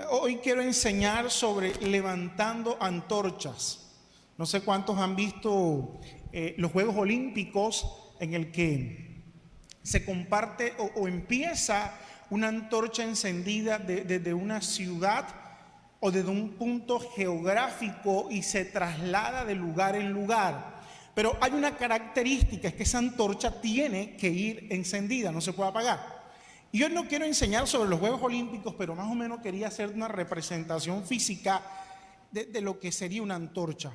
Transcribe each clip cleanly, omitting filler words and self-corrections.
Hoy quiero enseñar sobre levantando antorchas. No sé cuántos han visto los Juegos Olímpicos en el que se comparte o empieza una antorcha encendida desde una ciudad o desde un punto geográfico y se traslada de lugar en lugar. Pero hay una característica, es que esa antorcha tiene que ir encendida, no se puede apagar. Y hoy no quiero enseñar sobre los Juegos Olímpicos, pero más o menos quería hacer una representación física de lo que sería una antorcha.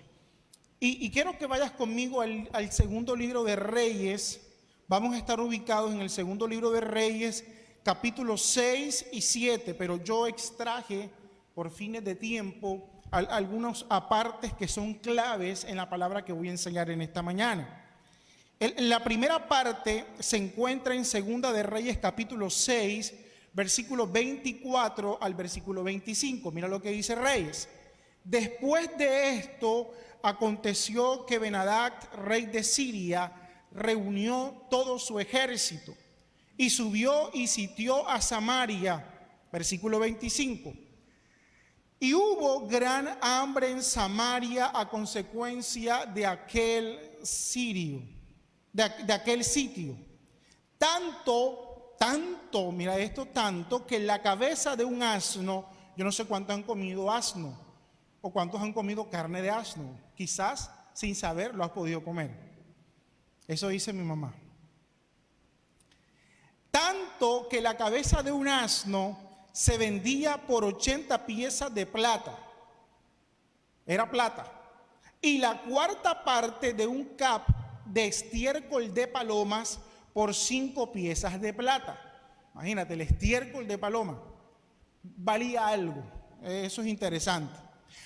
Y quiero que vayas conmigo al segundo libro de Reyes. Vamos a estar ubicados en el segundo libro de Reyes, capítulos 6 y 7, pero yo extraje por fines de tiempo algunos apartes que son claves en la palabra que voy a enseñar en esta mañana. La primera parte se encuentra en Segunda de Reyes capítulo 6, versículo 24 al versículo 25. Mira lo que dice Reyes. Después de esto aconteció que Ben-Hadad, rey de Siria, reunió todo su ejército y subió y sitió a Samaria. Versículo 25. Y hubo gran hambre en Samaria a consecuencia de aquel sirio. De aquel sitio, tanto, mira esto, tanto que la cabeza de un asno, yo no sé cuántos han comido asno o cuántos han comido carne de asno, quizás sin saber lo has podido comer. Eso dice mi mamá. Tanto que la cabeza de un asno se vendía por 80 piezas de plata, era plata, y la cuarta parte de un cap de estiércol de palomas por 5 piezas de plata. Imagínate, el estiércol de paloma valía algo. Eso es interesante.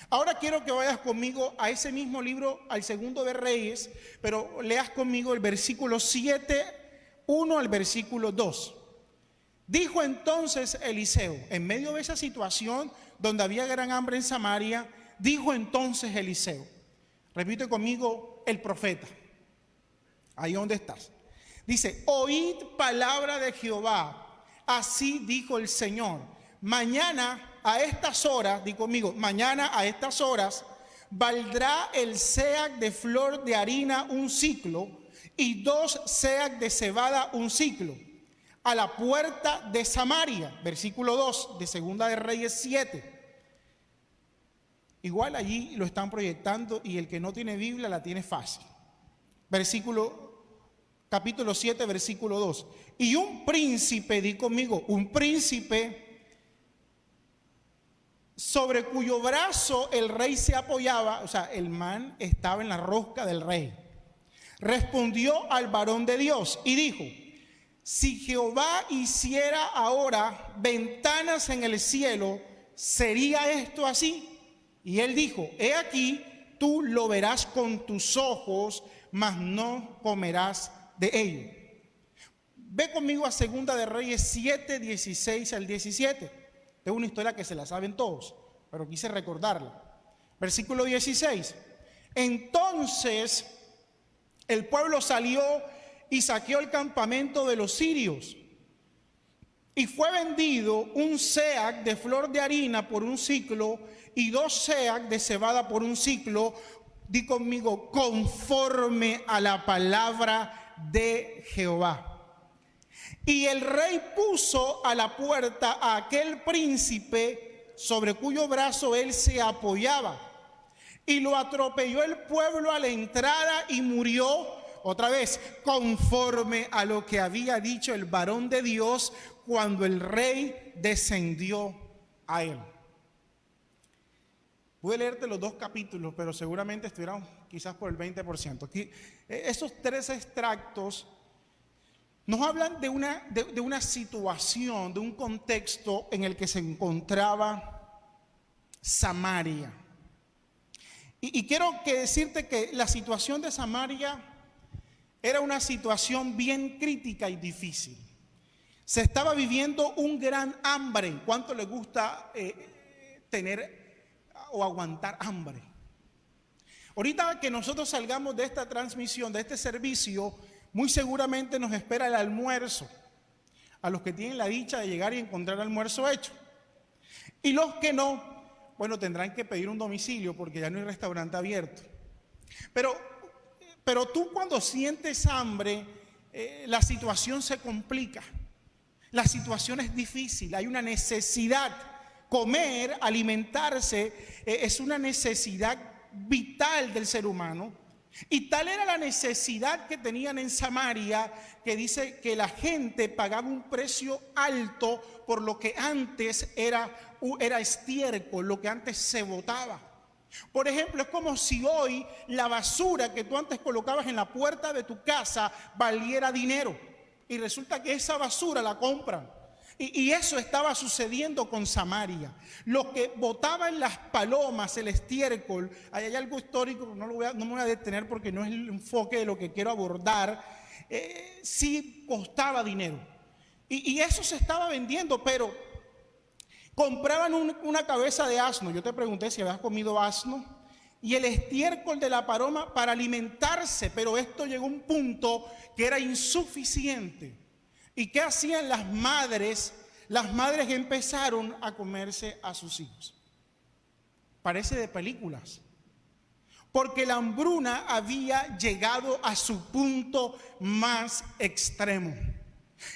Ahora quiero que vayas conmigo a ese mismo libro, al segundo de Reyes, pero leas conmigo el versículo 7, 1 al versículo 2. Dijo entonces Eliseo, en medio de esa situación donde había gran hambre en Samaria, dijo entonces Eliseo, repite conmigo, el profeta. Ahí donde estás. Dice, oíd palabra de Jehová. Así dijo el Señor. Mañana a estas horas, di conmigo, mañana a estas horas, valdrá el seah de flor de harina un siclo y 2 seah de cebada un siclo. A la puerta de Samaria, versículo 2 de Segunda de Reyes 7. Igual allí lo están proyectando y el que no tiene Biblia la tiene fácil. Capítulo 7, versículo 2. Y un príncipe, di conmigo, un príncipe sobre cuyo brazo el rey se apoyaba, o sea, el man estaba en la rosca del rey, respondió al varón de Dios y dijo, si Jehová hiciera ahora ventanas en el cielo, ¿sería esto así? Y él dijo, he aquí, tú lo verás con tus ojos, mas no comerás de ello. Ve conmigo a Segunda de Reyes 7, 16 al 17. Es una historia que se la saben todos, pero quise recordarla. Versículo 16. Entonces el pueblo salió y saqueó el campamento de los sirios. Y fue vendido un seah de flor de harina por un siclo y 2 seah de cebada por un siclo. Di conmigo, conforme a la palabra de Jehová. Y el rey puso a la puerta a aquel príncipe sobre cuyo brazo él se apoyaba. Y lo atropelló el pueblo a la entrada y murió, otra vez, conforme a lo que había dicho el varón de Dios cuando el rey descendió a él. Pude leerte los 2 capítulos, pero seguramente estuvieron quizás por el 20%. Aquí, esos 3 extractos nos hablan de una situación, de un contexto en el que se encontraba Samaria. Y quiero decirte que la situación de Samaria era una situación bien crítica y difícil. Se estaba viviendo un gran hambre. ¿Cuánto le gusta tener o aguantar hambre? Ahorita que nosotros salgamos de esta transmisión, de este servicio, muy seguramente nos espera el almuerzo. A los que tienen la dicha de llegar y encontrar almuerzo hecho. Y los que no, bueno, tendrán que pedir un domicilio porque ya no hay restaurante abierto. Pero tú cuando sientes hambre, la situación se complica. La situación es difícil, hay una necesidad. Comer, alimentarse, es una necesidad vital del ser humano. Y tal era la necesidad que tenían en Samaria, que dice que la gente pagaba un precio alto por lo que antes era estiércol, lo que antes se botaba. Por ejemplo, es como si hoy la basura que tú antes colocabas en la puerta de tu casa valiera dinero. Y resulta que esa basura la compran. Y eso estaba sucediendo con Samaria. Lo que botaban las palomas, el estiércol, hay algo histórico, no me voy a detener porque no es el enfoque de lo que quiero abordar, sí costaba dinero. Y eso se estaba vendiendo, pero compraban una cabeza de asno. Yo te pregunté si habías comido asno. Y el estiércol de la paloma para alimentarse, pero esto llegó a un punto que era insuficiente. ¿Y qué hacían las madres? Las madres empezaron a comerse a sus hijos. Parece de películas. Porque la hambruna había llegado a su punto más extremo.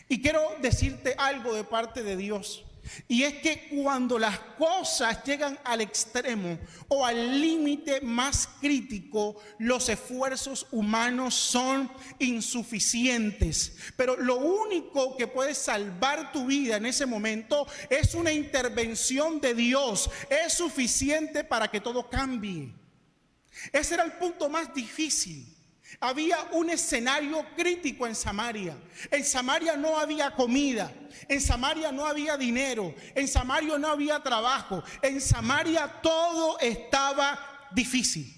Y quiero decirte algo de parte de Dios. Y es que cuando las cosas llegan al extremo o al límite más crítico, los esfuerzos humanos son insuficientes. Pero lo único que puede salvar tu vida en ese momento es una intervención de Dios. Es suficiente para que todo cambie. Ese era el punto más difícil. Había un escenario crítico en Samaria. En Samaria no había comida. En Samaria no había dinero. En Samaria no había trabajo. En Samaria todo estaba difícil.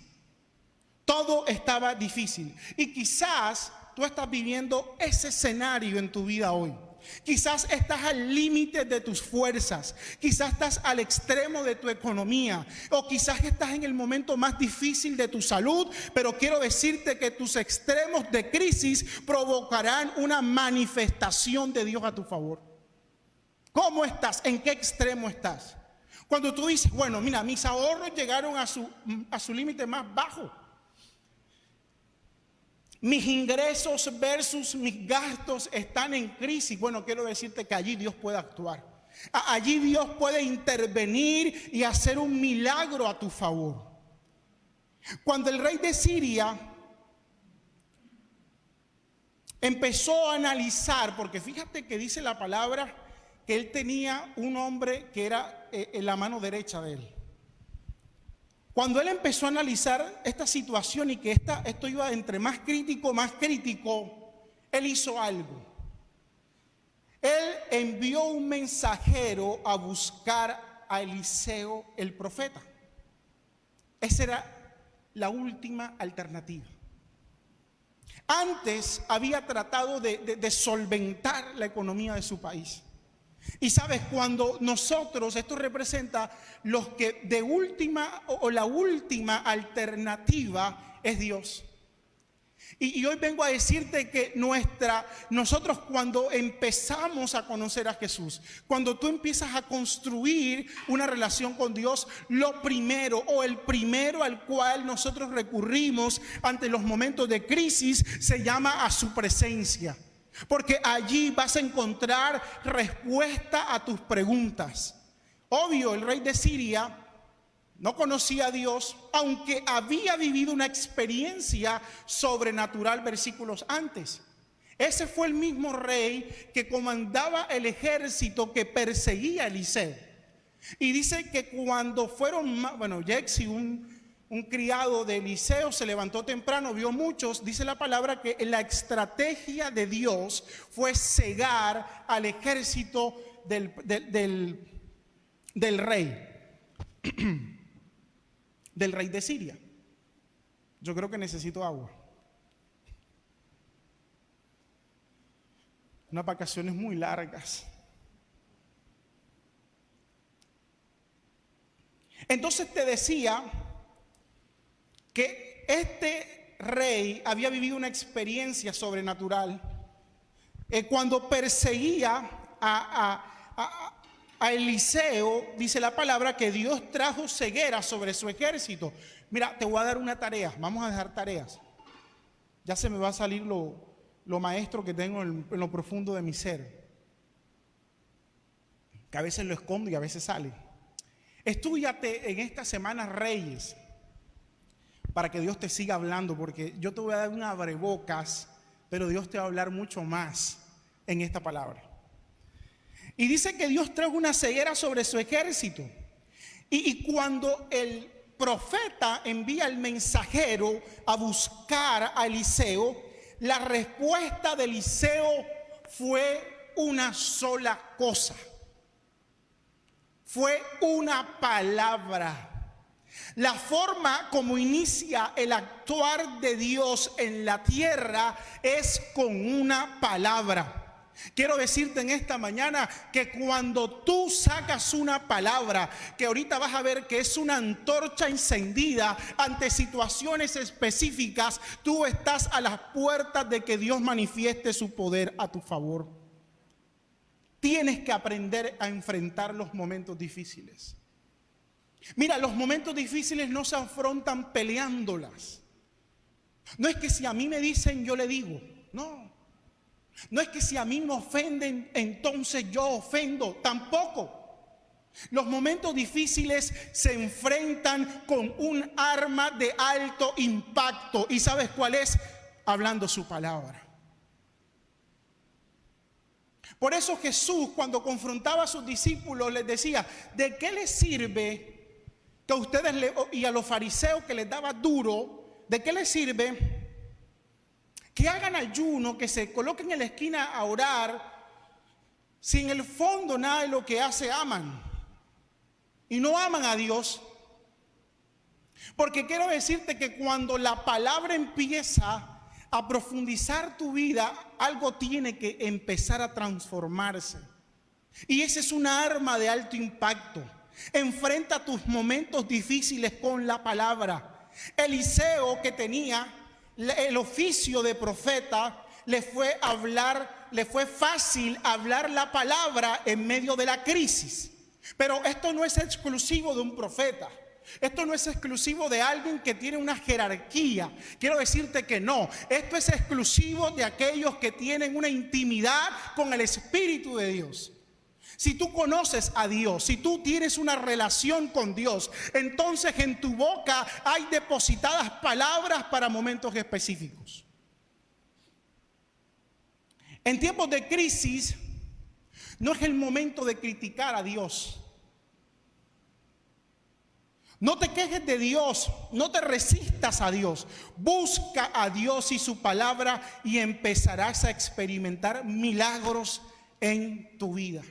Todo estaba difícil. Y quizás tú estás viviendo ese escenario en tu vida hoy. Quizás estás al límite de tus fuerzas, quizás estás al extremo de tu economía, o quizás estás en el momento más difícil de tu salud, pero quiero decirte que tus extremos de crisis provocarán una manifestación de Dios a tu favor. ¿Cómo estás? ¿En qué extremo estás? Cuando tú dices, bueno, mira, mis ahorros llegaron a su límite más bajo. Mis ingresos versus mis gastos están en crisis. Bueno, quiero decirte que allí Dios puede actuar. Allí Dios puede intervenir y hacer un milagro a tu favor. Cuando el rey de Siria empezó a analizar, porque fíjate que dice la palabra que él tenía un hombre que era en la mano derecha de él. Cuando él empezó a analizar esta situación y que esto iba entre más crítico, él hizo algo. Él envió un mensajero a buscar a Eliseo el profeta. Esa era la última alternativa. Antes había tratado de solventar la economía de su país. Y sabes, cuando nosotros, esto representa los que de última o la última alternativa es Dios. Y hoy vengo a decirte que nosotros cuando empezamos a conocer a Jesús, cuando tú empiezas a construir una relación con Dios, lo primero o el primero al cual nosotros recurrimos ante los momentos de crisis se llama a su presencia. Porque allí vas a encontrar respuesta a tus preguntas. Obvio, el rey de Siria no conocía a Dios, aunque había vivido una experiencia sobrenatural versículos antes. Ese fue el mismo rey que comandaba el ejército que perseguía a Eliseo. Y dice que cuando fueron, Jexi, un criado de Eliseo, se levantó temprano, vio muchos. Dice la palabra que la estrategia de Dios fue cegar al ejército del rey, del rey de Siria. Yo creo que necesito agua. Unas vacaciones muy largas. Entonces te decía que este rey había vivido una experiencia sobrenatural cuando perseguía A Eliseo dice la palabra que Dios trajo ceguera sobre su ejército. Mira, te voy a dar una tarea, vamos a dejar tareas. Ya se me va a salir lo maestro que tengo en lo profundo de mi ser, que a veces lo escondo y a veces sale. Estúdiate en esta semana Reyes, para que Dios te siga hablando, porque yo te voy a dar un abrebocas, pero Dios te va a hablar mucho más en esta palabra. Y dice que Dios trajo una ceguera sobre su ejército. Y cuando el profeta envía al mensajero a buscar a Eliseo, la respuesta de Eliseo fue una sola cosa. Fue una palabra. La forma como inicia el actuar de Dios en la tierra es con una palabra. Quiero decirte en esta mañana que cuando tú sacas una palabra, que ahorita vas a ver que es una antorcha encendida ante situaciones específicas, tú estás a las puertas de que Dios manifieste su poder a tu favor. Tienes que aprender a enfrentar los momentos difíciles. Mira, los momentos difíciles no se afrontan peleándolas. No es que si a mí me dicen, yo le digo. No. No es que si a mí me ofenden, entonces yo ofendo. Tampoco. Los momentos difíciles se enfrentan con un arma de alto impacto. ¿Y sabes cuál es? Hablando su palabra. Por eso Jesús, cuando confrontaba a sus discípulos, les decía: ¿de qué les sirve que a ustedes y a los fariseos que les daba duro, de qué les sirve que hagan ayuno, que se coloquen en la esquina a orar, si en el fondo nada de lo que aman? Y no aman a Dios. Porque quiero decirte que cuando la palabra empieza a profundizar tu vida, algo tiene que empezar a transformarse. Y esa es una arma de alto impacto. Enfrenta tus momentos difíciles con la palabra. Eliseo, que tenía el oficio de profeta, le fue fácil hablar la palabra en medio de la crisis. Pero esto no es exclusivo de un profeta. Esto no es exclusivo de alguien que tiene una jerarquía. Quiero decirte que no. Esto es exclusivo de aquellos que tienen una intimidad con el Espíritu de Dios. Si tú conoces a Dios, si tú tienes una relación con Dios, entonces en tu boca hay depositadas palabras para momentos específicos. En tiempos de crisis, no es el momento de criticar a Dios. No te quejes de Dios, no te resistas a Dios. Busca a Dios y su palabra y empezarás a experimentar milagros en tu vida.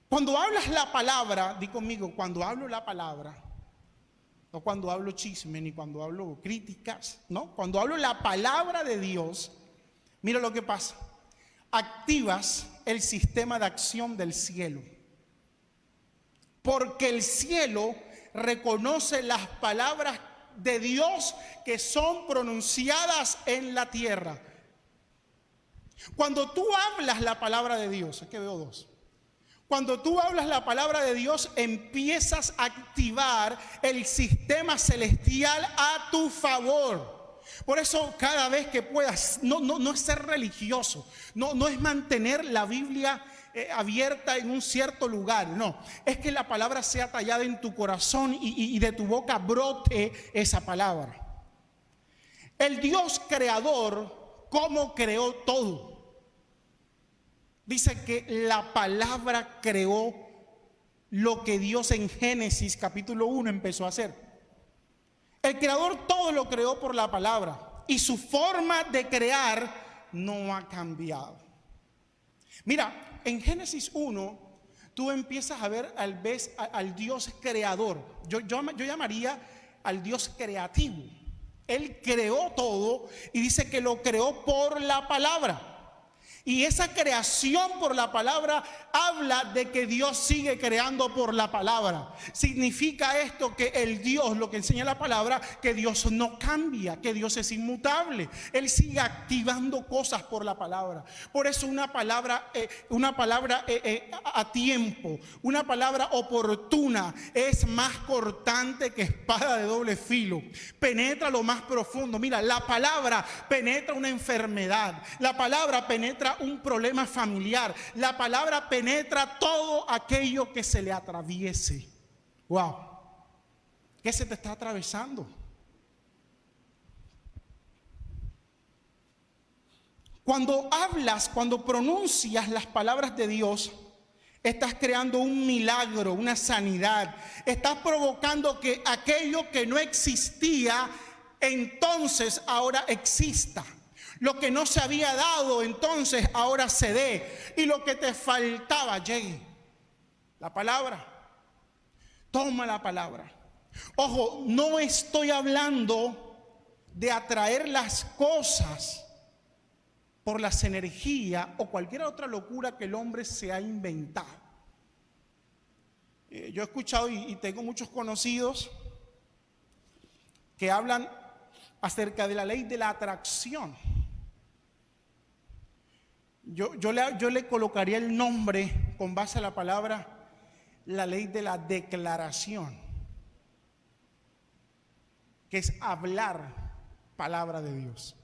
Cuando hablas la palabra, di conmigo, cuando hablo la palabra, no cuando hablo chisme ni cuando hablo críticas, no, cuando hablo la palabra de Dios, mira lo que pasa. Activas el sistema de acción del cielo. Porque el cielo reconoce las palabras de Dios que son pronunciadas en la tierra. Cuando tú hablas la palabra de Dios, es que veo dos. Cuando tú hablas la palabra de Dios, empiezas a activar el sistema celestial a tu favor. Por eso cada vez que puedas, no es ser religioso, no es mantener la Biblia abierta en un cierto lugar, no, es que la palabra sea tallada en tu corazón y de tu boca brote esa palabra. El Dios creador, ¿cómo creó todo? Dice que la palabra creó lo que Dios en Génesis capítulo 1 empezó a hacer. El creador todo lo creó por la palabra y su forma de crear no ha cambiado. Mira, en Génesis 1 tú empiezas a ver al Dios creador. Yo llamaría al Dios creativo. Él creó todo y dice que lo creó por la palabra. Y esa creación por la palabra habla de que Dios sigue creando por la palabra. Significa esto que el Dios, lo que enseña la palabra, que Dios no cambia, que Dios es inmutable. Él sigue activando cosas por la palabra. Por eso una palabra a tiempo, una palabra oportuna es más cortante que espada de doble filo. Penetra lo más profundo. Mira, la palabra penetra una enfermedad. La palabra penetra un problema familiar. La palabra penetra todo aquello que se le atraviese. Wow. ¿Qué se te está atravesando? Cuando hablas, cuando pronuncias las palabras de Dios, estás creando un milagro, una sanidad. Estás provocando que aquello que no existía, entonces ahora exista. Lo que no se había dado, entonces ahora se dé. Y lo que te faltaba llegue. La palabra. Toma la palabra. Ojo, no estoy hablando de atraer las cosas por las energías o cualquier otra locura que el hombre se ha inventado. Yo he escuchado y tengo muchos conocidos que hablan acerca de la ley de la atracción. Yo le colocaría el nombre con base a la palabra, la ley de la declaración, que es hablar palabra de Dios.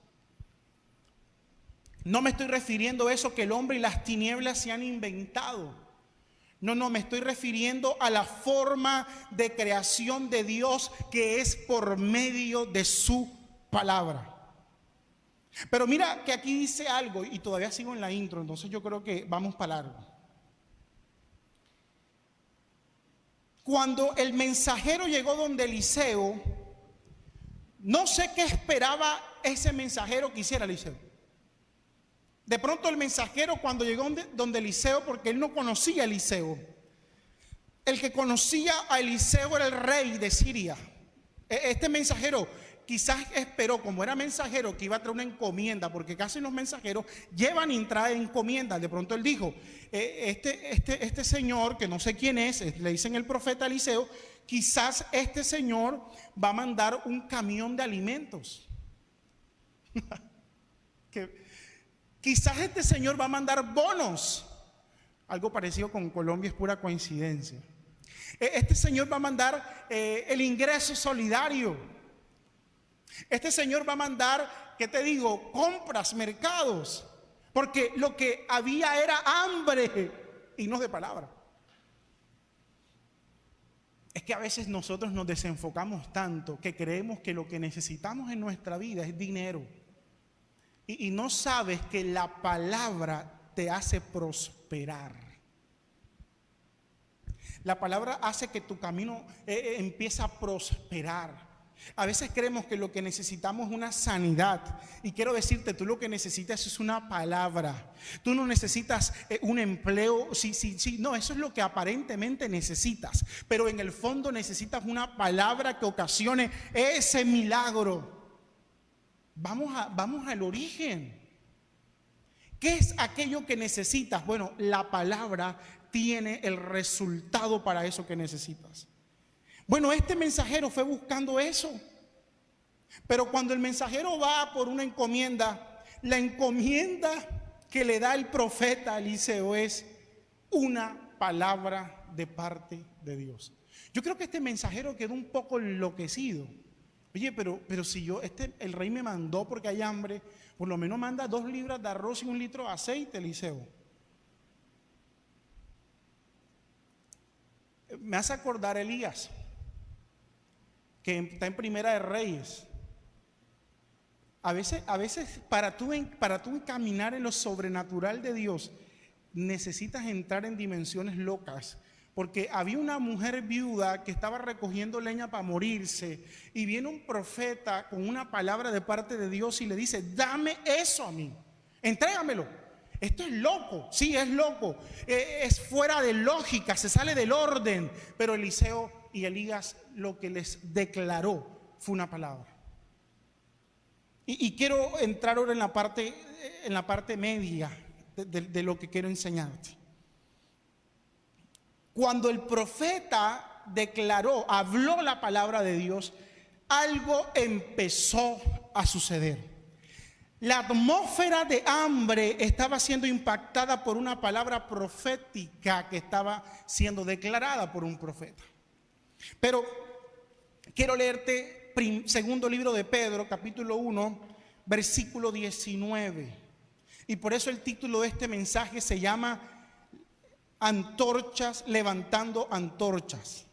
No me estoy refiriendo a eso que el hombre y las tinieblas se han inventado. No, me estoy refiriendo a la forma de creación de Dios que es por medio de su palabra. Pero mira que aquí dice algo y todavía sigo en la intro, entonces yo creo que vamos para largo. Cuando el mensajero llegó donde Eliseo, no sé qué esperaba ese mensajero que hiciera Eliseo. De pronto el mensajero cuando llegó donde Eliseo, porque él no conocía a Eliseo, el que conocía a Eliseo era el rey de Siria. Este mensajero quizás esperó, como era mensajero, que iba a traer una encomienda, porque casi los mensajeros llevan y traen encomiendas. De pronto él dijo, este señor, que no sé quién es, le dicen el profeta Eliseo, quizás este señor va a mandar un camión de alimentos. Quizás este señor va a mandar bonos. Algo parecido con Colombia, es pura coincidencia. Este señor va a mandar el ingreso solidario. Este señor va a mandar, ¿qué te digo? Compras, mercados. Porque lo que había era hambre y no de palabra. Es que a veces nosotros nos desenfocamos tanto que creemos que lo que necesitamos en nuestra vida es dinero. Y no sabes que la palabra te hace prosperar. La palabra hace que tu camino empiece a prosperar. A veces creemos que lo que necesitamos es una sanidad. Y quiero decirte, tú lo que necesitas es una palabra. Tú no necesitas un empleo. Sí, no, eso es lo que aparentemente necesitas. Pero en el fondo necesitas una palabra que ocasione ese milagro. Vamos al origen. ¿Qué es aquello que necesitas? Bueno, la palabra tiene el resultado para eso que necesitas. Bueno, este mensajero fue buscando eso. Pero cuando el mensajero va por una encomienda, la encomienda que le da el profeta Eliseo es una palabra de parte de Dios. Yo creo que este mensajero quedó un poco enloquecido. Oye, pero si el rey me mandó porque hay hambre, por lo menos manda 2 libras de arroz y 1 litro de aceite, Eliseo. Me hace acordar a Elías, que está en Primera de Reyes. A veces para tú caminar en lo sobrenatural de Dios, necesitas entrar en dimensiones locas. Porque había una mujer viuda que estaba recogiendo leña para morirse y viene un profeta con una palabra de parte de Dios y le dice, dame eso a mí, entrégamelo. Esto es loco, sí, es loco, es fuera de lógica, se sale del orden. Pero Eliseo y Elías lo que les declaró fue una palabra. Y quiero entrar ahora en la parte media, de lo que quiero enseñarte. Cuando el profeta declaró, habló la palabra de Dios, algo empezó a suceder. La atmósfera de hambre estaba siendo impactada por una palabra profética que estaba siendo declarada por un profeta. Pero quiero leerte segundo libro de Pedro, capítulo 1, versículo 19. Y por eso el título de este mensaje se llama Antorchas, levantando antorchas.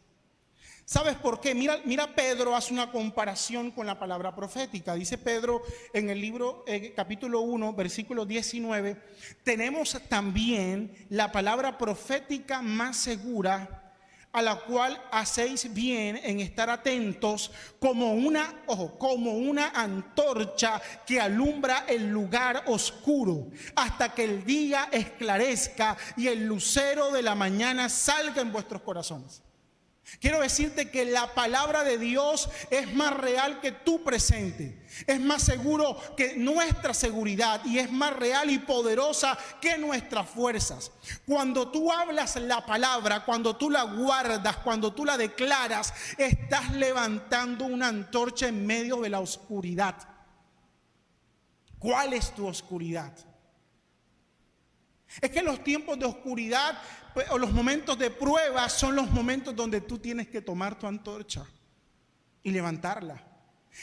¿Sabes por qué? Mira, Pedro hace una comparación con la palabra profética. Dice Pedro en el libro, capítulo 1, versículo 19, tenemos también la palabra profética más segura, a la cual hacéis bien en estar atentos como una antorcha que alumbra el lugar oscuro, hasta que el día esclarezca y el lucero de la mañana salga en vuestros corazones. Quiero decirte que la palabra de Dios es más real que tu presente, es más seguro que nuestra seguridad y es más real y poderosa que nuestras fuerzas. Cuando tú hablas la palabra, cuando tú la guardas, cuando tú la declaras, estás levantando una antorcha en medio de la oscuridad. ¿Cuál es tu oscuridad? Es que los tiempos de oscuridad o los momentos de prueba son los momentos donde tú tienes que tomar tu antorcha y levantarla.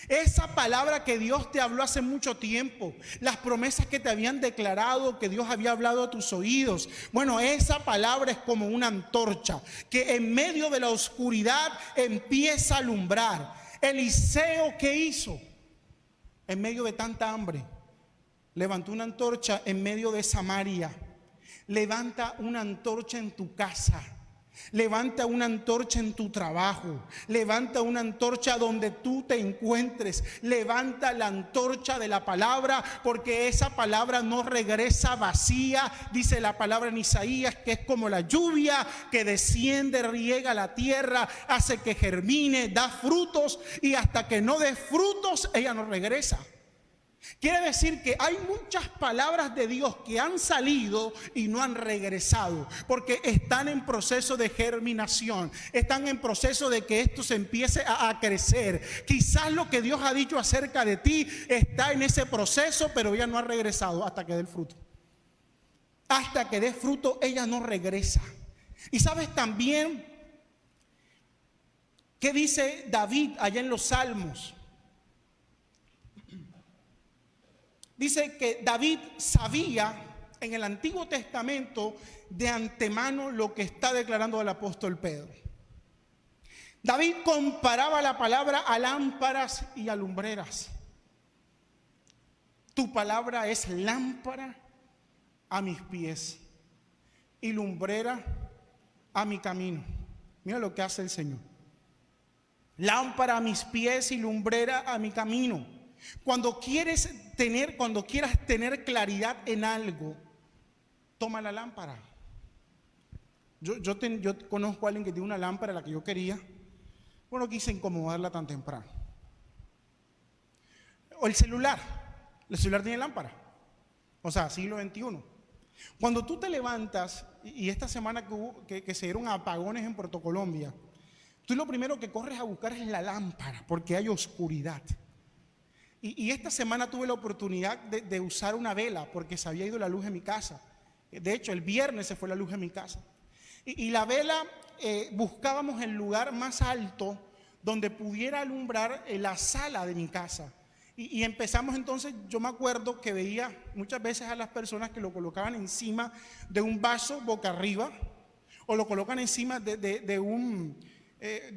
Esa palabra que Dios te habló hace mucho tiempo, las promesas que te habían declarado, que Dios había hablado a tus oídos. Bueno, esa palabra es como una antorcha que en medio de la oscuridad empieza a alumbrar. Eliseo, ¿qué hizo? En medio de tanta hambre, levantó una antorcha en medio de Samaria. Levanta una antorcha en tu casa. Levanta una antorcha en tu trabajo. Levanta una antorcha donde tú te encuentres. Levanta la antorcha de la palabra, porque esa palabra no regresa vacía. Dice la palabra en Isaías que es como la lluvia que desciende, riega la tierra, hace que germine, da frutos, y hasta que no dé frutos ella no regresa. Quiere decir que hay muchas palabras de Dios que han salido y no han regresado, porque están en proceso de germinación, están en proceso de que esto se empiece a crecer. Quizás lo que Dios ha dicho acerca de ti está en ese proceso, pero ella no ha regresado hasta que dé el fruto. Hasta que dé fruto ella no regresa. Y sabes también qué dice David allá en los Salmos. Dice que David sabía en el Antiguo Testamento de antemano lo que está declarando el apóstol Pedro. David comparaba la palabra a lámparas y a lumbreras. Tu palabra es lámpara a mis pies y lumbrera a mi camino. Mira lo que hace el Señor. Lámpara a mis pies y lumbrera a mi camino. Cuando quieras tener claridad en algo, toma la lámpara. Yo conozco a alguien que tiene una lámpara, la que yo quería. Bueno, quise incomodarla tan temprano. O el celular tiene lámpara. O sea, siglo XXI. Cuando tú te levantas, y esta semana que se dieron apagones en Puerto Colombia, tú lo primero que corres a buscar es la lámpara, porque hay oscuridad. Y esta semana tuve la oportunidad de usar una vela, porque se había ido la luz en mi casa. De hecho, el viernes se fue la luz en mi casa. Y la vela, buscábamos el lugar más alto donde pudiera alumbrar la sala de mi casa. Y empezamos entonces, yo me acuerdo que veía muchas veces a las personas que lo colocaban encima de un vaso boca arriba, o lo colocan encima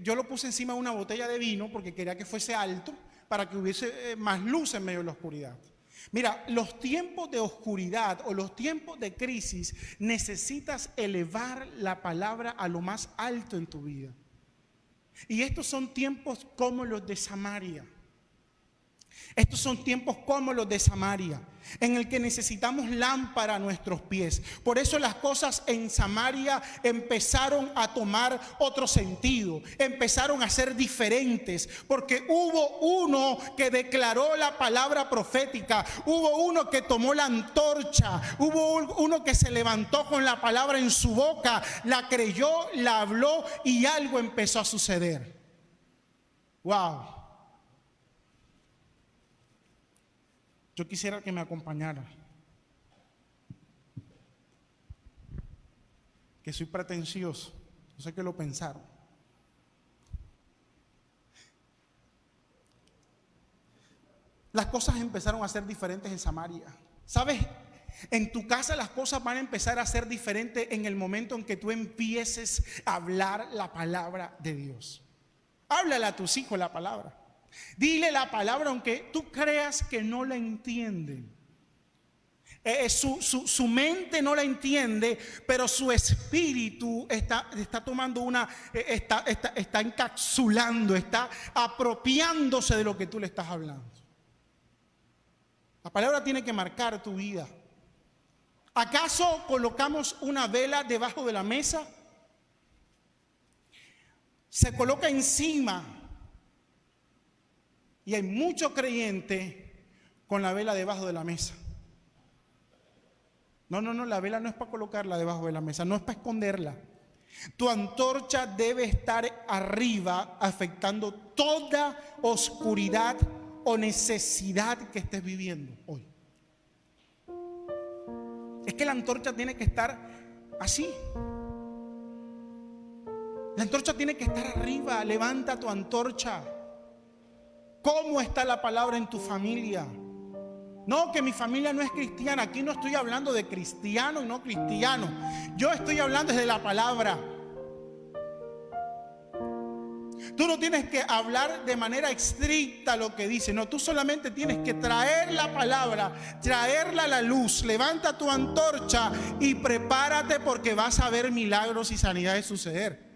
yo lo puse encima de una botella de vino porque quería que fuese alto, para que hubiese más luz en medio de la oscuridad. Mira, los tiempos de oscuridad o los tiempos de crisis necesitas elevar la palabra a lo más alto en tu vida. Y estos son tiempos como los de Samaria. Estos son tiempos como los de Samaria, en el que necesitamos lámpara a nuestros pies. Por eso las cosas en Samaria empezaron a tomar otro sentido, empezaron a ser diferentes, porque hubo uno que declaró la palabra profética, hubo uno que tomó la antorcha, hubo uno que se levantó con la palabra en su boca, la creyó, la habló y algo empezó a suceder. ¡Wow! Yo quisiera que me acompañara. Que soy pretencioso. Yo sé que lo pensaron. Las cosas empezaron a ser diferentes en Samaria. ¿Sabes? En tu casa las cosas van a empezar a ser diferentes en el momento en que tú empieces a hablar la palabra de Dios. Háblale a tus hijos la palabra. Dile la palabra aunque tú creas que no la entienden. Su mente no la entiende, pero su espíritu está tomando está encapsulando, está apropiándose de lo que tú le estás hablando. La palabra tiene que marcar tu vida. ¿Acaso colocamos una vela debajo de la mesa? Se coloca encima. Y hay muchos creyentes con la vela debajo de la mesa. No, la vela no es para colocarla debajo de la mesa, no es para esconderla. Tu antorcha debe estar arriba, afectando toda oscuridad o necesidad que estés viviendo hoy. Es que la antorcha tiene que estar así. La antorcha tiene que estar arriba. Levanta tu antorcha. ¿Cómo está la palabra en tu familia? No, que mi familia no es cristiana. Aquí no estoy hablando de cristiano y no cristiano. Yo estoy hablando desde la palabra. Tú no tienes que hablar de manera estricta lo que dice. No, tú solamente tienes que traer la palabra, traerla a la luz. Levanta tu antorcha y prepárate, porque vas a ver milagros y sanidades suceder.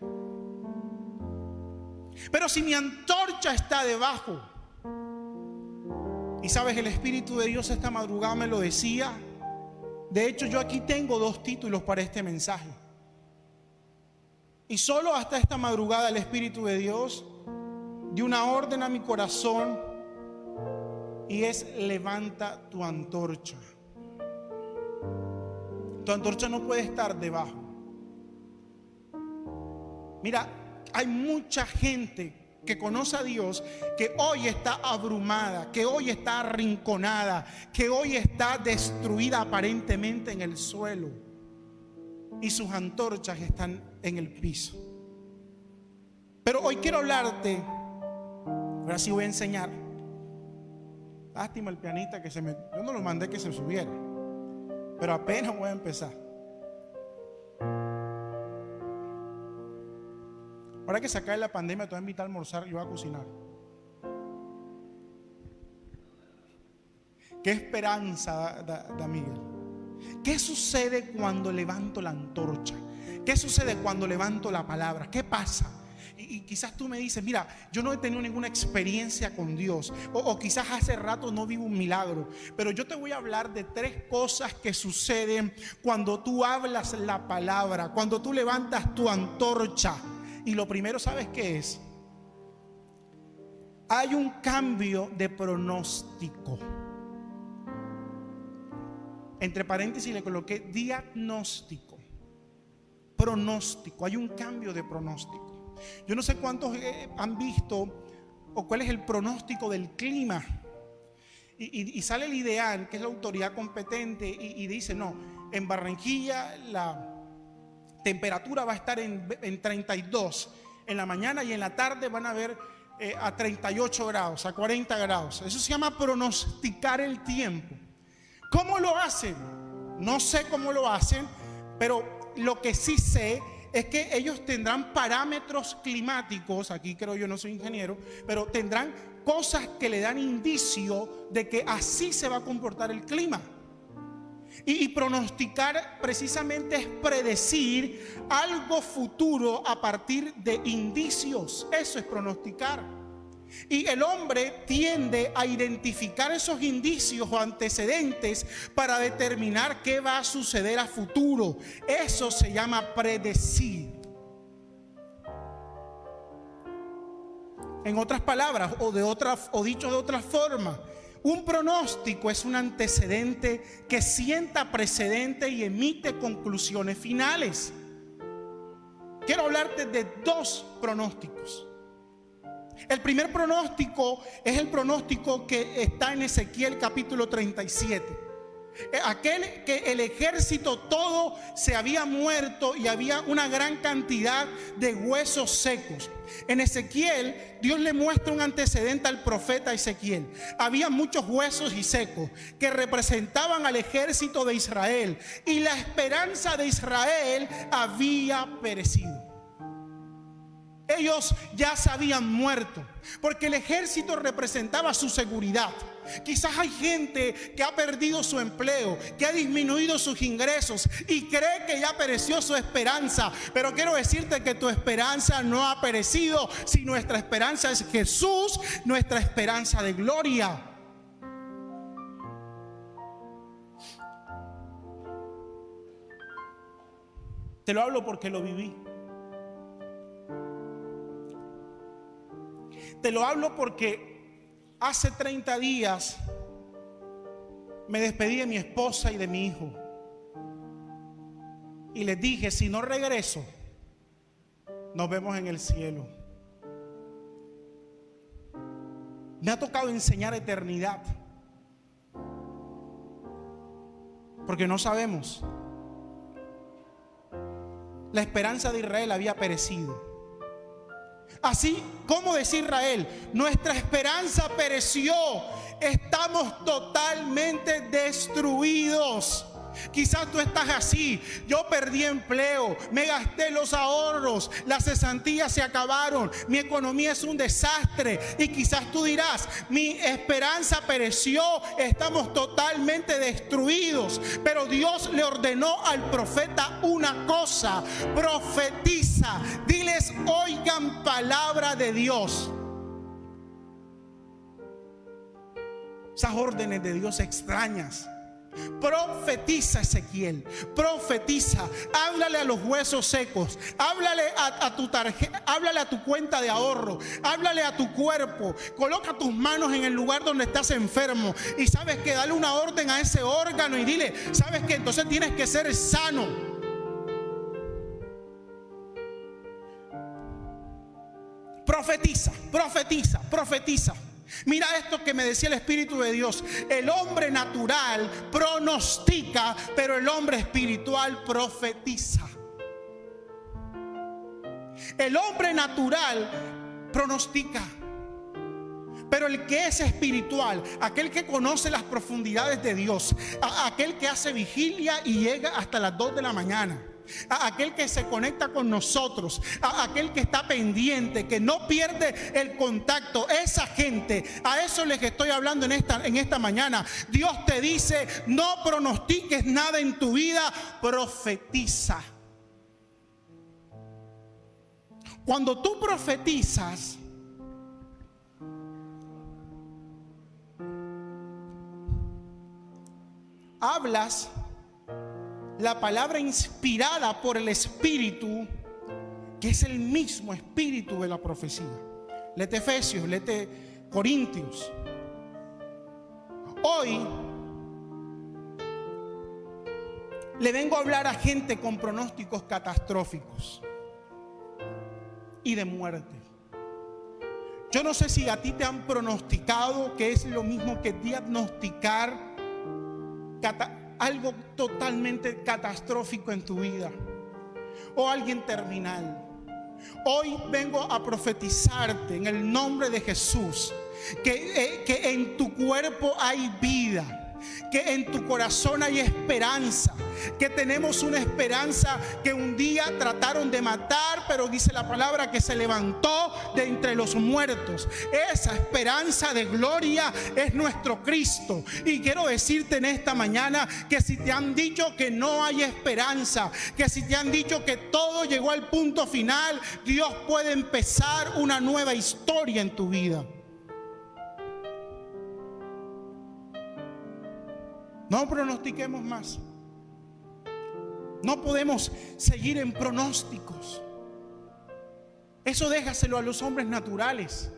Pero si mi antorcha está debajo, y sabes, el Espíritu de Dios esta madrugada me lo decía. De hecho, yo aquí tengo 2 títulos para este mensaje. Y solo hasta esta madrugada el Espíritu de Dios dio una orden a mi corazón, y es: levanta tu antorcha. Tu antorcha no puede estar debajo. Mira, hay mucha gente que conoce a Dios, que hoy está abrumada, que hoy está arrinconada, que hoy está destruida aparentemente en el suelo, y sus antorchas están en el piso. Pero hoy quiero hablarte, ahora sí voy a enseñar. Lástima el pianista que yo no lo mandé que se subiera, pero apenas voy a empezar. Ahora que se acabe la pandemia, te voy a invitar a almorzar y voy a cocinar. Qué esperanza da Miguel. ¿Qué sucede cuando levanto la antorcha? ¿Qué sucede cuando levanto la palabra? ¿Qué pasa? Y quizás tú me dices: mira, yo no he tenido ninguna experiencia con Dios, o quizás hace rato no vivo un milagro. Pero yo te voy a hablar de 3 cosas que suceden cuando tú hablas la palabra, cuando tú levantas tu antorcha. Y lo primero, ¿sabes qué es? Hay un cambio de pronóstico. Entre paréntesis le coloqué diagnóstico. Pronóstico. Hay un cambio de pronóstico. Yo no sé cuántos han visto o cuál es el pronóstico del clima. Y sale el IDEAL, que es la autoridad competente, y dice: no, en Barranquilla la temperatura va a estar en 32 en la mañana, y en la tarde van a ver a 38 grados, a 40 grados. Eso se llama pronosticar el tiempo. ¿Cómo lo hacen? No sé cómo lo hacen, pero lo que sí sé es que ellos tendrán parámetros climáticos. Aquí creo, yo no soy ingeniero, pero tendrán cosas que le dan indicio de que así se va a comportar el clima. Y pronosticar precisamente es predecir algo futuro a partir de indicios. Eso es pronosticar. Y el hombre tiende a identificar esos indicios o antecedentes para determinar qué va a suceder a futuro. Eso se llama predecir. En otras palabras, o dicho de otra forma, un pronóstico es un antecedente que sienta precedente y emite conclusiones finales. Quiero hablarte de dos pronósticos. El primer pronóstico es el pronóstico que está en Ezequiel capítulo 37. Aquel que el ejército todo se había muerto y había una gran cantidad de huesos secos. En Ezequiel, Dios le muestra un antecedente al profeta Ezequiel. Había muchos huesos y secos que representaban al ejército de Israel, y la esperanza de Israel había perecido. Ellos ya se habían muerto, porque el ejército representaba su seguridad. Quizás hay gente que ha perdido su empleo, que ha disminuido sus ingresos y cree que ya pereció su esperanza. Pero quiero decirte que tu esperanza no ha perecido, si nuestra esperanza es Jesús, nuestra esperanza de gloria. Te lo hablo porque lo viví. Te lo hablo porque hace 30 días me despedí de mi esposa y de mi hijo. Y les dije, si no regreso, nos vemos en el cielo. Me ha tocado enseñar eternidad, porque no sabemos. La esperanza de Israel había perecido. Así como decía Israel, nuestra esperanza pereció, estamos totalmente destruidos. Quizás tú estás así: yo perdí empleo, me gasté los ahorros, las cesantías se acabaron, mi economía es un desastre. Y quizás tú dirás, mi esperanza pereció, estamos totalmente destruidos. Pero Dios le ordenó al profeta una cosa: profetiza, diles, oigan palabra de Dios. Esas órdenes de Dios extrañas. Profetiza, Ezequiel, profetiza, háblale a los huesos secos, háblale a tu tarjeta, háblale a tu cuenta de ahorro, háblale a tu cuerpo, coloca tus manos en el lugar donde estás enfermo y sabes que dale una orden a ese órgano y dile, sabes que entonces tienes que ser sano. Profetiza, profetiza, profetiza. Mira esto que me decía el Espíritu de Dios: el hombre natural pronostica, pero el hombre espiritual profetiza. El hombre natural pronostica, pero el que es espiritual, aquel que conoce las profundidades de Dios, aquel que hace vigilia y llega hasta las 2 de la mañana, aquel que se conecta con nosotros, aquel que está pendiente, que no pierde el contacto, esa gente, a eso les estoy hablando en esta mañana. Dios te dice: no pronostiques nada en tu vida, profetiza. Cuando tú profetizas, hablas la palabra inspirada por el Espíritu, que es el mismo Espíritu de la profecía. Léete Efesios, léete Corintios. Hoy le vengo a hablar a gente con pronósticos catastróficos y de muerte. Yo no sé si a ti te han pronosticado, que es lo mismo que diagnosticar algo totalmente catastrófico en tu vida, o alguien terminal. Hoy vengo a profetizarte en el nombre de Jesús que en tu cuerpo hay vida, que en tu corazón hay esperanza, que tenemos una esperanza que un día trataron de matar, pero dice la palabra que se levantó de entre los muertos. Esa esperanza de gloria es nuestro Cristo. Y quiero decirte en esta mañana que si te han dicho que no hay esperanza, que si te han dicho que todo llegó al punto final, Dios puede empezar una nueva historia en tu vida. No pronostiquemos más. No podemos seguir en pronósticos. Eso déjaselo a los hombres naturales.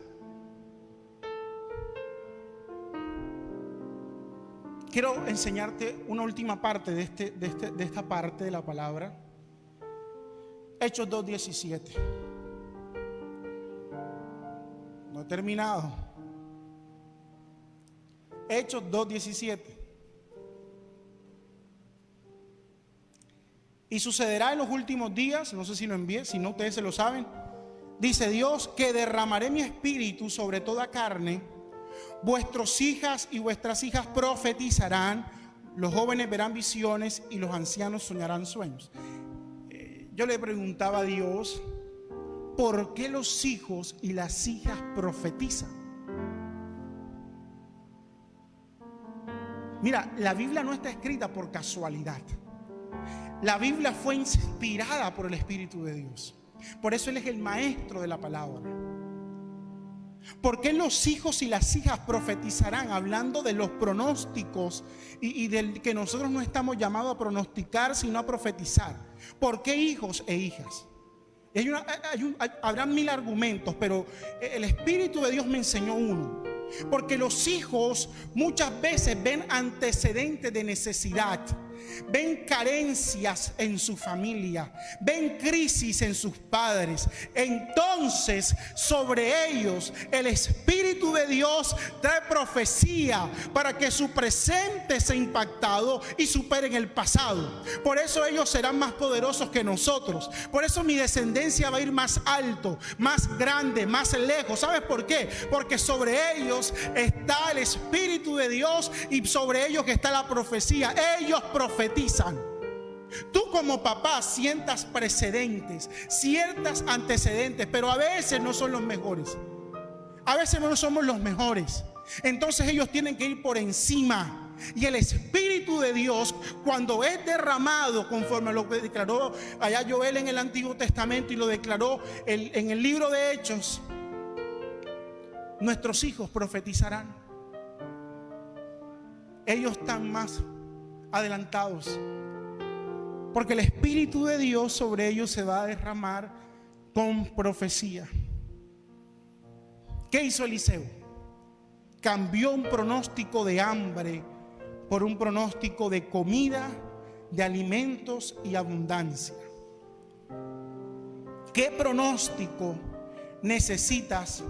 Quiero enseñarte una última parte de esta parte de la palabra. Hechos 2:17. No he terminado. Hechos 2:17. Y sucederá en los últimos días, no sé si lo envié, si no ustedes se lo saben, dice Dios, que derramaré mi espíritu sobre toda carne, vuestras hijas y vuestras hijas profetizarán, los jóvenes verán visiones y los ancianos soñarán sueños. Yo le preguntaba a Dios, ¿por qué los hijos y las hijas profetizan? Mira, la Biblia no está escrita por casualidad. La Biblia fue inspirada por el Espíritu de Dios. Por eso Él es el maestro de la palabra. ¿Por qué los hijos y las hijas profetizarán? Hablando de los pronósticos y del que nosotros no estamos llamados a pronosticar, sino a profetizar. ¿Por qué hijos e hijas? Habrán mil argumentos, pero el Espíritu de Dios me enseñó uno. Porque los hijos muchas veces ven antecedentes de necesidad, ven carencias en su familia, ven crisis en sus padres. Entonces sobre ellos el Espíritu de Dios trae profecía para que su presente sea impactado y superen el pasado. Por eso ellos serán más poderosos que nosotros. Por eso mi descendencia va a ir más alto, más grande, más lejos. ¿Sabes por qué? Porque sobre ellos está el Espíritu de Dios y sobre ellos que está la profecía. Ellos profetizan. Tú como papá sientas precedentes, ciertas antecedentes, pero a veces no son los mejores. A veces no somos los mejores. Entonces ellos tienen que ir por encima. Y el Espíritu de Dios, cuando es derramado, conforme a lo que declaró allá Joel en el Antiguo Testamento y lo declaró en el libro de Hechos, nuestros hijos profetizarán. Ellos están más adelantados, porque el Espíritu de Dios sobre ellos se va a derramar con profecía. ¿Qué hizo Eliseo? Cambió un pronóstico de hambre por un pronóstico de comida, de alimentos y abundancia. ¿Qué pronóstico necesitas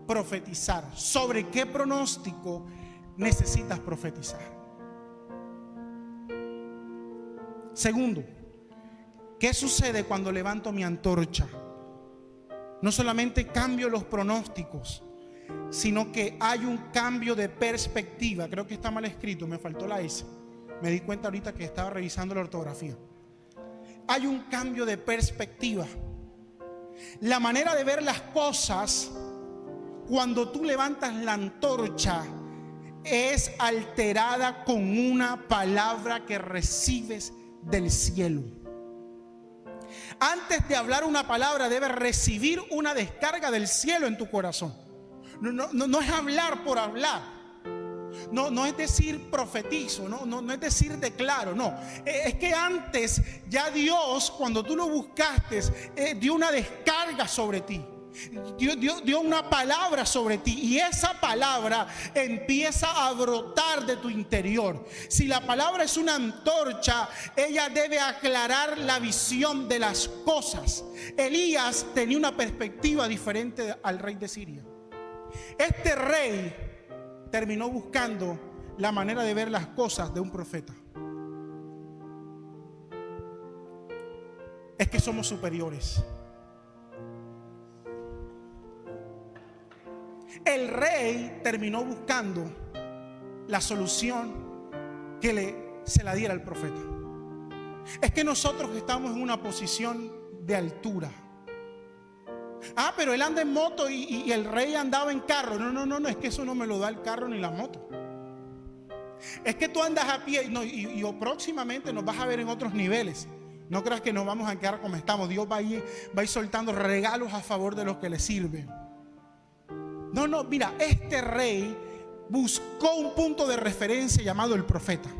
profetizar? ¿Sobre qué pronóstico necesitas profetizar? Segundo, ¿qué sucede cuando levanto mi antorcha? No solamente cambio los pronósticos, sino que hay un cambio de perspectiva. Creo que está mal escrito, me faltó la S. Me di cuenta ahorita que estaba revisando la ortografía. Hay un cambio de perspectiva. La manera de ver las cosas cuando tú levantas la antorcha es alterada con una palabra que recibes del cielo. Antes de hablar una palabra, debes recibir una descarga del cielo en tu corazón. No es hablar por hablar. No es decir profetizo, no es decir declaro, no. Es que antes ya Dios, cuando tú lo buscaste, dio una descarga sobre ti. Dio una palabra sobre ti, y esa palabra empieza a brotar de tu interior. Si la palabra es una antorcha, ella debe aclarar la visión de las cosas. Elías tenía una perspectiva diferente al rey de Siria. Este rey terminó buscando la manera de ver las cosas de un profeta. Es que somos superiores. El rey terminó buscando la solución que se la diera al profeta. Es que nosotros estamos en una posición de altura. Pero él anda en moto y el rey andaba en carro. No, es que eso no me lo da el carro ni la moto. Es que tú andas a pie y próximamente nos vas a ver en otros niveles. No creas que nos vamos a quedar como estamos. Dios va a ir soltando regalos a favor de los que le sirven. No, mira, este rey buscó un punto de referencia llamado el profeta.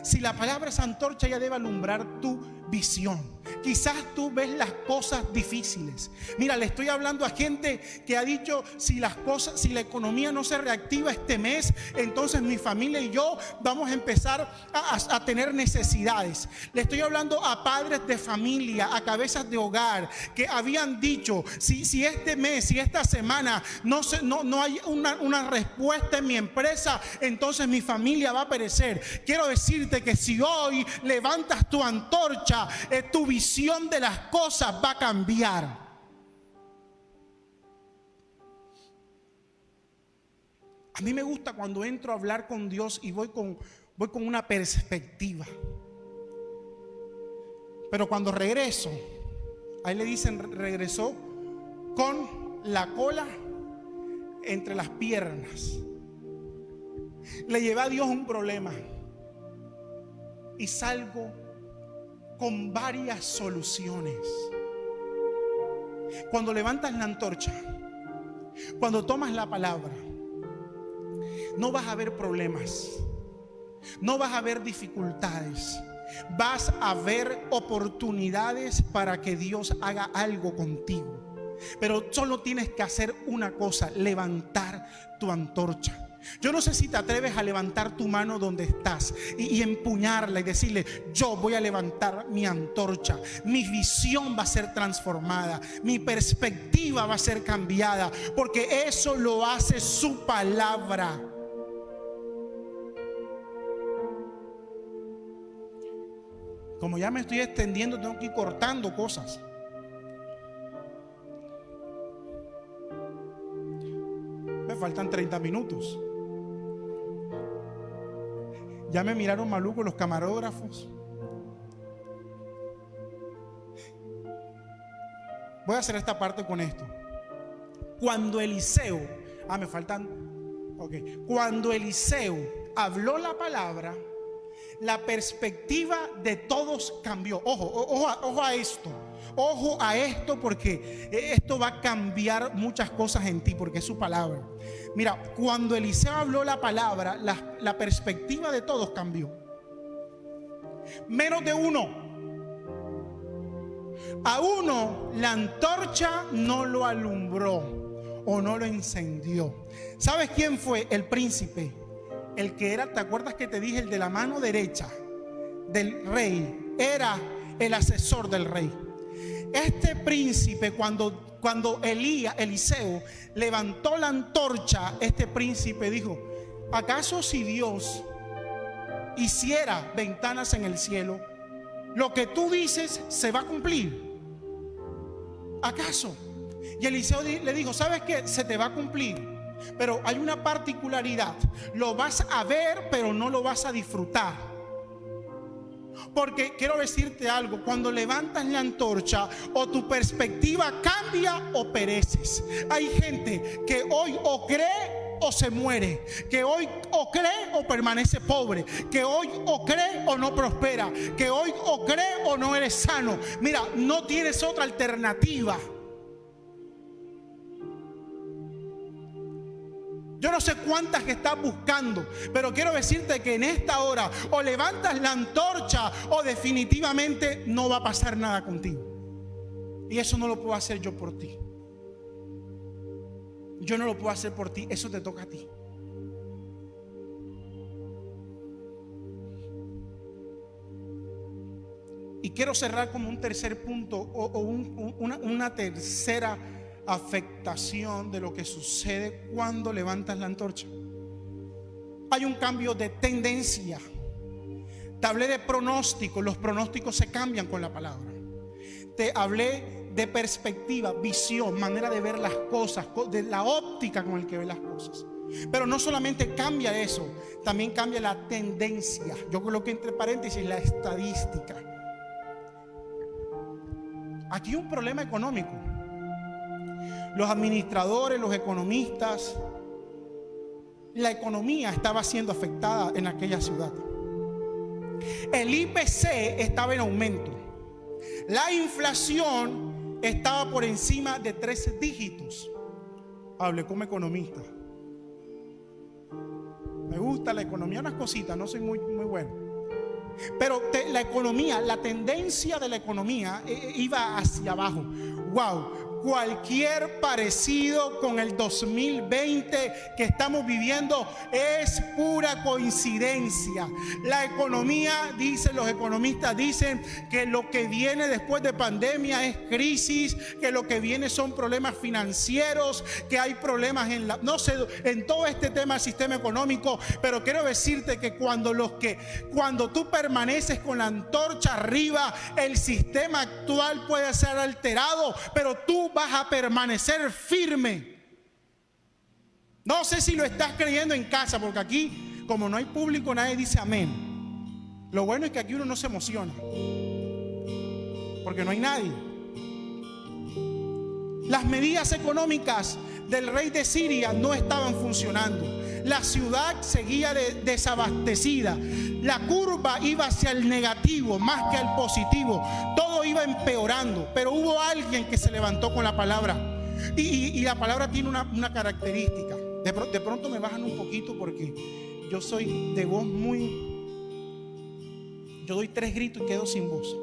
Si la palabra es antorcha, ella debe alumbrar tu visión. Quizás tú ves las cosas difíciles. Mira, le estoy hablando a gente que ha dicho: si la economía no se reactiva este mes, entonces mi familia y yo vamos a empezar a tener necesidades. Le estoy hablando a padres de familia, a cabezas de hogar, que habían dicho: si este mes, si esta semana no hay una respuesta en mi empresa, entonces mi familia va a perecer. Quiero decirte que si hoy levantas tu antorcha, tu visión de las cosas va a cambiar. A mí me gusta cuando entro a hablar con Dios y voy con una perspectiva. Pero cuando regreso, ahí le dicen: regresó con la cola entre las piernas. Le llevé a Dios un problema y salgo con varias soluciones. Cuando levantas la antorcha, cuando tomas la palabra, no vas a ver problemas, no vas a ver dificultades, vas a ver oportunidades para que Dios haga algo contigo. Pero solo tienes que hacer una cosa: levantar tu antorcha. Yo no sé si te atreves a levantar tu mano donde estás y empuñarla y decirle: yo voy a levantar mi antorcha. Mi visión va a ser transformada, mi perspectiva va a ser cambiada, porque eso lo hace su palabra. Como ya me estoy extendiendo, tengo que ir cortando cosas. Me faltan 30 minutos. Ya me miraron maluco los camarógrafos. Voy a hacer esta parte con esto. Cuando Eliseo, me faltan, cuando Eliseo habló la palabra, la perspectiva de todos cambió. Ojo a esto. Ojo a esto, porque esto va a cambiar muchas cosas en ti, porque es su palabra. Mira, cuando Eliseo habló la palabra, la perspectiva de todos cambió. Menos de uno. A uno la antorcha no lo alumbró o no lo encendió. ¿Sabes quién fue? El príncipe. El que era, ¿te acuerdas que te dije? El de la mano derecha del rey. Era el asesor del rey. Este príncipe, cuando Eliseo levantó la antorcha, este príncipe dijo: ¿acaso si Dios hiciera ventanas en el cielo, lo que tú dices se va a cumplir? ¿Acaso? Y Eliseo le dijo: ¿sabes qué? Se te va a cumplir, pero hay una particularidad. Lo vas a ver, pero no lo vas a disfrutar. Porque quiero decirte algo: cuando levantas la antorcha, o tu perspectiva cambia o pereces. Hay gente que hoy o cree o se muere, que hoy o cree o permanece pobre, que hoy o cree o no prospera, que hoy o cree o no eres sano. Mira, no tienes otra alternativa. Yo no sé cuántas que estás buscando, pero quiero decirte que en esta hora o levantas la antorcha o definitivamente no va a pasar nada contigo. Y eso no lo puedo hacer yo por ti. Yo no lo puedo hacer por ti, eso te toca a ti. Y quiero cerrar como un tercer punto o una tercera afectación de lo que sucede cuando levantas la antorcha. Hay un cambio de tendencia. Te hablé de pronósticos. Los pronósticos se cambian con la palabra. Te hablé de perspectiva, visión, manera de ver las cosas, de la óptica con el que ves las cosas. Pero no solamente cambia eso, también cambia la tendencia. Yo coloqué entre paréntesis la estadística. Aquí hay un problema económico. Los administradores, los economistas, la economía estaba siendo afectada en aquella ciudad. El IPC estaba en aumento. La inflación estaba por encima de 3 dígitos. Hablé como economista. Me gusta la economía, unas cositas, no soy muy bueno. Pero la economía, la tendencia de la economía iba hacia abajo. Wow, cualquier parecido con el 2020 que estamos viviendo es pura coincidencia. La economía, dicen los economistas, dicen que lo que viene después de pandemia es crisis, que lo que viene son problemas financieros, que hay problemas no sé, en todo este tema del sistema económico. Pero quiero decirte que cuando tú permaneces con la antorcha arriba, el sistema actual puede ser alterado, pero tú vas a permanecer firme. No sé si lo estás creyendo en casa, porque aquí, como no hay público, nadie dice amén. Lo bueno es que aquí uno no se emociona, porque no hay nadie. Las medidas económicas del rey de Siria no estaban funcionando. La ciudad seguía desabastecida. La curva iba hacia el negativo más que al positivo. Todo iba empeorando. Pero hubo alguien que se levantó con la palabra. Y la palabra tiene una característica. De pronto me bajan un poquito porque yo soy de voz yo doy 3 gritos y quedo sin voz.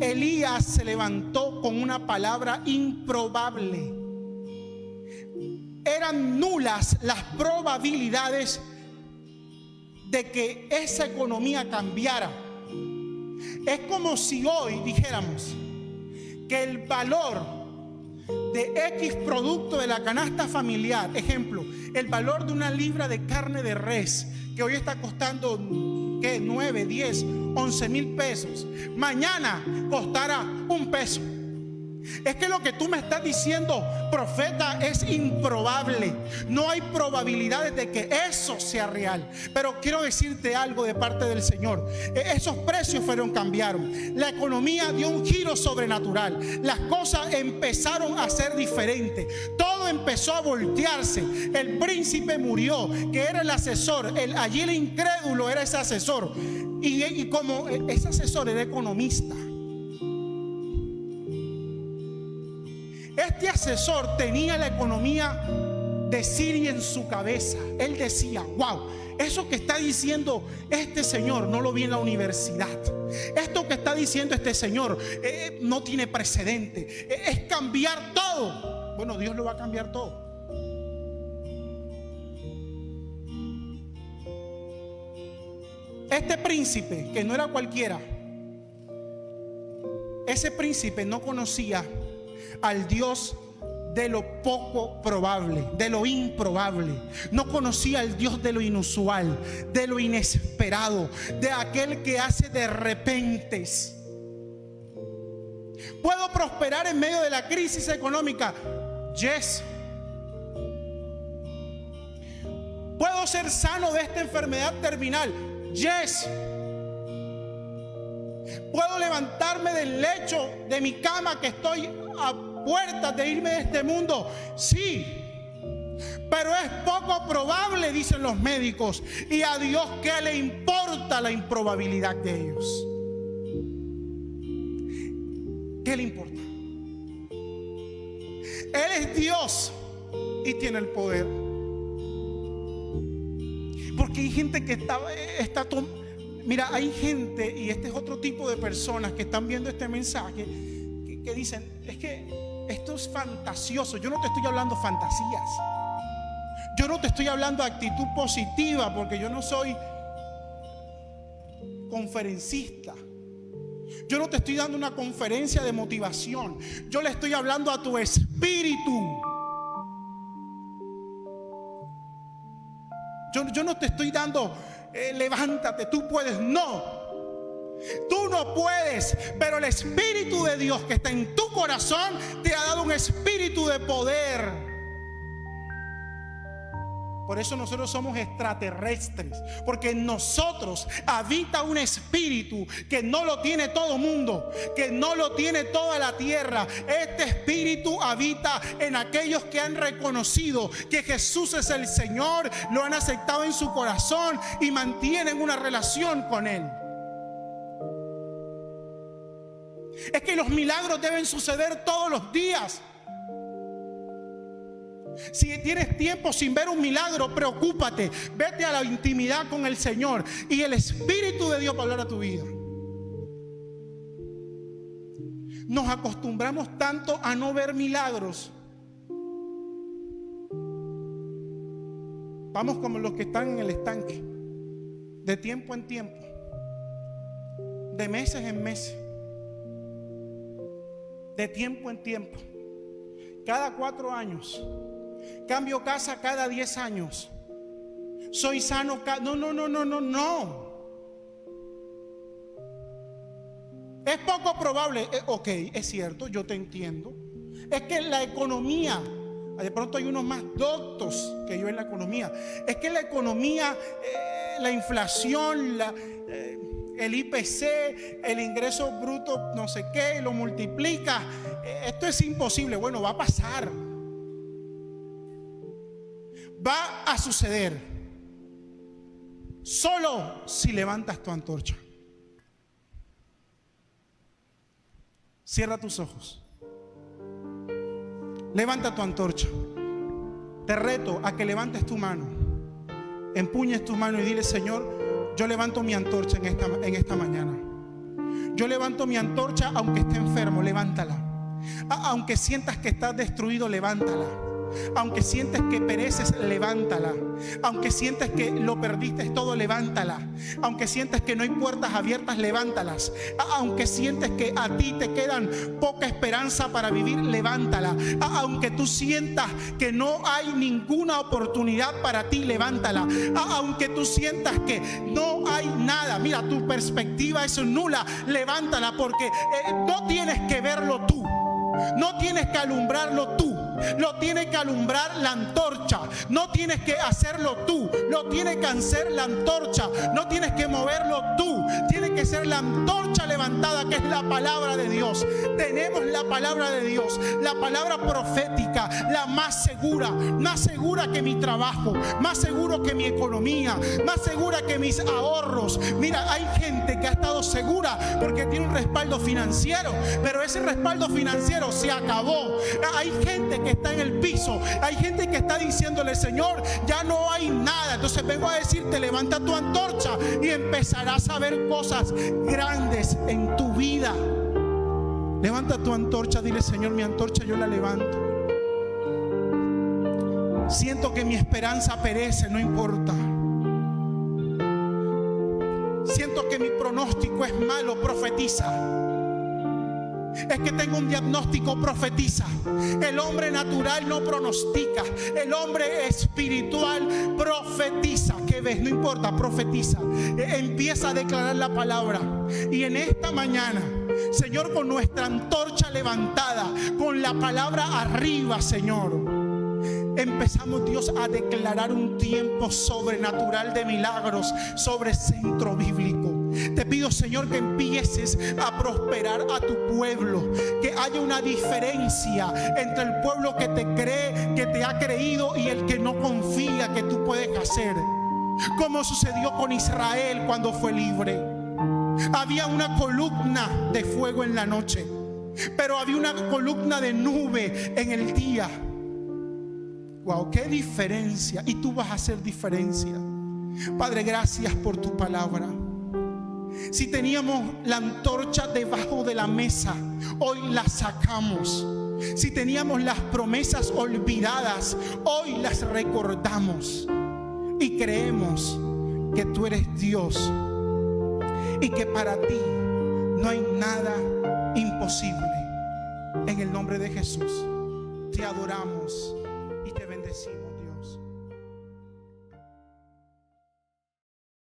Elías se levantó con una palabra improbable. Eran nulas las probabilidades de que esa economía cambiara. Es como si hoy dijéramos que el valor de X producto de la canasta familiar, ejemplo, el valor de una libra de carne de res, que hoy está costando 9, 10, 11 mil pesos, mañana costará $1. Es que lo que tú me estás diciendo, profeta, es improbable. No hay probabilidades de que eso sea real. Pero quiero decirte algo de parte del Señor. Esos precios cambiaron. La economía dio un giro sobrenatural. Las cosas empezaron a ser diferentes. Todo empezó a voltearse. El príncipe murió, que era el asesor. Allí el incrédulo era ese asesor. Y como ese asesor era economista, este asesor tenía la economía de Siria en su cabeza. Él decía: wow, eso que está diciendo este señor no lo vi en la universidad. Esto que está diciendo este señor no tiene precedente. Es cambiar todo. Bueno, Dios lo va a cambiar todo. Este príncipe, que no era cualquiera, ese príncipe no conocía al Dios de lo poco probable, de lo improbable. No conocía al Dios de lo inusual, de lo inesperado, de aquel que hace de repentes. ¿Puedo prosperar en medio de la crisis económica? Yes. ¿Puedo ser sano de esta enfermedad terminal? Yes. ¿Puedo levantarme del lecho de mi cama que estoy a puertas de irme de este mundo? Sí. Pero es poco probable, dicen los médicos. Y a Dios, ¿qué le importa la improbabilidad de ellos? ¿Qué le importa? Él es Dios y tiene el poder. Porque hay gente que mira, hay gente, y este es otro tipo de personas que están viendo este mensaje, que dicen: es que esto es fantasioso. Yo no te estoy hablando fantasías. Yo no te estoy hablando de actitud positiva, porque yo no soy conferencista. Yo no te estoy dando una conferencia de motivación. Yo le estoy hablando a tu espíritu. Yo no te estoy dando levántate, tú puedes. No, tú no puedes. Pero el Espíritu de Dios que está en tu corazón te ha dado un espíritu de poder. Por eso nosotros somos extraterrestres, porque en nosotros habita un espíritu que no lo tiene todo mundo, que no lo tiene toda la tierra. Este espíritu habita en aquellos que han reconocido que Jesús es el Señor, lo han aceptado en su corazón y mantienen una relación con Él. Es que los milagros deben suceder todos los días. Si tienes tiempo sin ver un milagro, preocúpate. Vete a la intimidad con el Señor y el Espíritu de Dios va a hablar a tu vida. Nos acostumbramos tanto a no ver milagros. Vamos como los que están en el estanque, de tiempo en tiempo, de meses en meses, de tiempo en tiempo. Cada 4 años, cambio casa cada 10 años, soy sano no. Es poco probable, ok, es cierto, yo te entiendo. Es que la economía, de pronto hay unos más doctos que yo en la economía. Es que la economía, la inflación, el IPC, el ingreso bruto, no sé qué, lo multiplica. Esto es imposible. Bueno, va a pasar. Va a suceder. Solo si levantas tu antorcha. Cierra tus ojos. Levanta tu antorcha. Te reto a que levantes tu mano, empuñes tu mano y dile: Señor, yo levanto mi antorcha en esta mañana. Yo levanto mi antorcha aunque esté enfermo, levántala. Aunque sientas que estás destruido, levántala. Aunque sientes que pereces, levántala. Aunque sientes que lo perdiste todo, levántala. Aunque sientes que no hay puertas abiertas, levántalas. Aunque sientes que a ti te quedan poca esperanza para vivir, levántala. Aunque tú sientas que no hay ninguna oportunidad para ti, levántala. Aunque tú sientas que no hay nada, mira, tu perspectiva es nula, levántala, porque no tienes que verlo tú. No tienes que alumbrarlo tú, lo tiene que alumbrar la antorcha. No tienes que hacerlo tú, lo tiene que hacer la antorcha. No tienes que moverlo tú, tiene que ser la antorcha levantada, que es la palabra de Dios. Tenemos la palabra de Dios, la palabra profética, la más segura que mi trabajo, más seguro que mi economía, más segura que mis ahorros. Mira, hay gente que ha estado segura porque tiene un respaldo financiero, pero ese respaldo financiero se acabó. Hay gente que está en el piso, hay gente que está diciéndole: Señor, ya no hay nada. Entonces vengo a decirte: levanta tu antorcha y empezarás a ver cosas grandes en tu vida. Levanta tu antorcha, dile: Señor, mi antorcha yo la levanto. Siento que mi esperanza perece, no importa. Siento que mi pronóstico es malo, profetiza. Es que tengo un diagnóstico, profetiza. El hombre natural no pronostica, el hombre espiritual profetiza. ¿Qué ves? No importa, profetiza. Empieza a declarar la palabra. Y en esta mañana, Señor, con nuestra antorcha levantada, con la palabra arriba, Señor, empezamos, Dios, a declarar un tiempo sobrenatural de milagros sobre Centro Bíblico. Te pido, Señor, que empieces a prosperar a tu pueblo, que haya una diferencia entre el pueblo que te cree, que te ha creído, y el que no confía que tú puedes hacer, como sucedió con Israel cuando fue libre. Había una columna de fuego en la noche, pero había una columna de nube en el día. Wow, qué diferencia. Y tú vas a hacer diferencia. Padre, gracias por tu palabra. Si teníamos la antorcha debajo de la mesa, hoy la sacamos. Si teníamos las promesas olvidadas, hoy las recordamos. Y creemos que tú eres Dios y que para ti no hay nada imposible. En el nombre de Jesús te adoramos y te bendecimos.